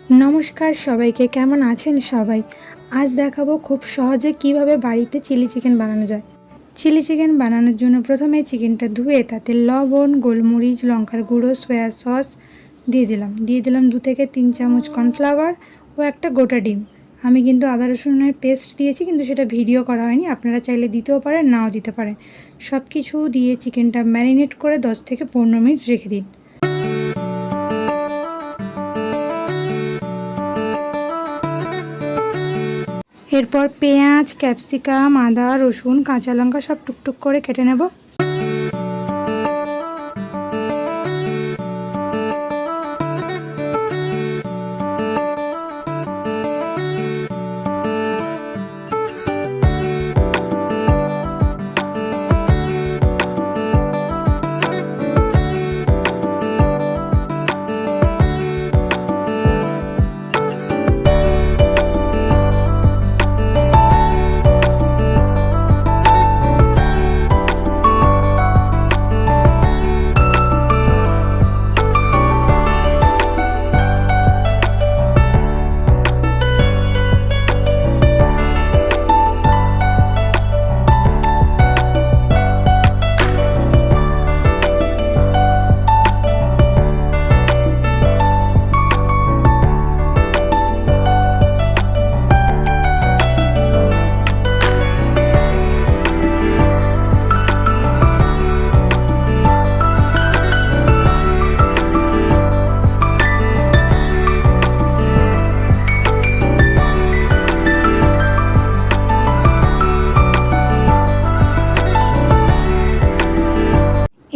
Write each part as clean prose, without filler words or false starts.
নমস্কার সবাইকে, কেমন আছেন সবাই? আজ দেখাবো খুব সহজে কিভাবে বাড়িতে চিলি চিকেন বানানো যায়। চিলি চিকেন বানানোর জন্য প্রথমে চিকেনটা ধুয়ে তাতে লবণ, গোলমরিচ, লঙ্কার গুঁড়ো, সয়া সস দিয়ে দিলাম 2 থেকে 3 চামচ কর্নফ্লাওয়ার ও একটা গোটা ডিম। আমি কিন্তু আদা রসুনের পেস্ট দিয়েছি, কিন্তু সেটা ভিডিও করা হয়নি। আপনারা চাইলে দিতেও পারেন, নাও দিতে পারেন। সব কিছু দিয়ে চিকেনটা ম্যারিনেট করে 10 থেকে 15 মিনিট রেখে দিন। এরপর পেঁয়াজ, ক্যাপসিকাম, আদা, রসুন, কাঁচা লঙ্কা সব টুকটুক করে কেটে নেব।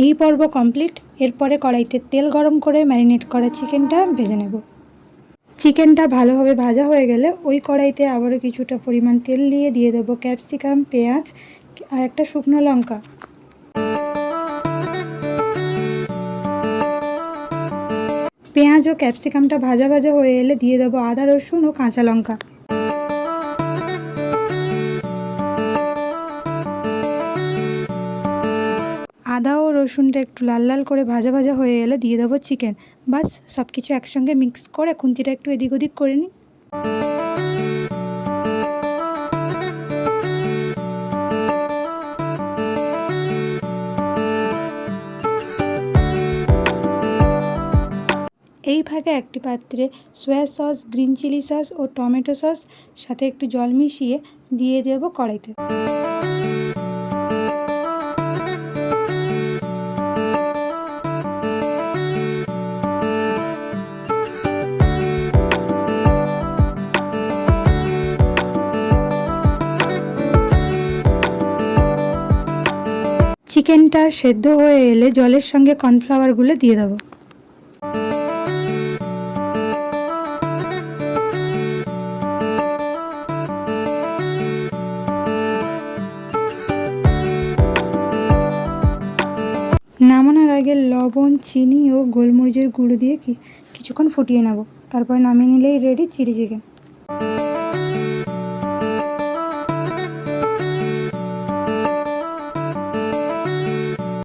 এই পর্ব কমপ্লিট। এরপরে কড়াইতে তেল গরম করে ম্যারিনেট করা চিকেনটা ভেজে নেব। চিকেনটা ভালোভাবে ভাজা হয়ে গেলে ওই কড়াইতে আবারও কিছুটা পরিমাণ তেল দিয়ে দেবো ক্যাপসিকাম, পেঁয়াজ আর একটা শুকনো লঙ্কা। পেঁয়াজ ও ক্যাপসিকামটা ভাজা ভাজা হয়ে এলে দিয়ে দেবো আদা, রসুন ও কাঁচা লঙ্কা। আদা ও রসুনটা একটু লাল লাল করে ভাজা ভাজা হয়ে এলে দিয়ে দেবো চিকেন। বাস, সব কিছু একসঙ্গে মিক্স করে খুন্তিটা একটু এদিক ওদিক করে নিই। এই ফাঁকে একটি পাত্রে soya sauce, green chilli sauce ও টমেটো সস সাথে একটু জল মিশিয়ে দিয়ে দেবো কড়াইতে। চিকেনটা সেদ্ধ হয়ে এলে জলের সঙ্গে কর্নফ্লাওয়ারগুলো দিয়ে দেবো। নামানোর আগে লবণ, চিনি ও গোলমরিচের গুঁড়ো দিয়ে কিছুক্ষণ ফুটিয়ে নেব। তারপর নামিয়ে নিলেই রেডি চিলি চিকেন।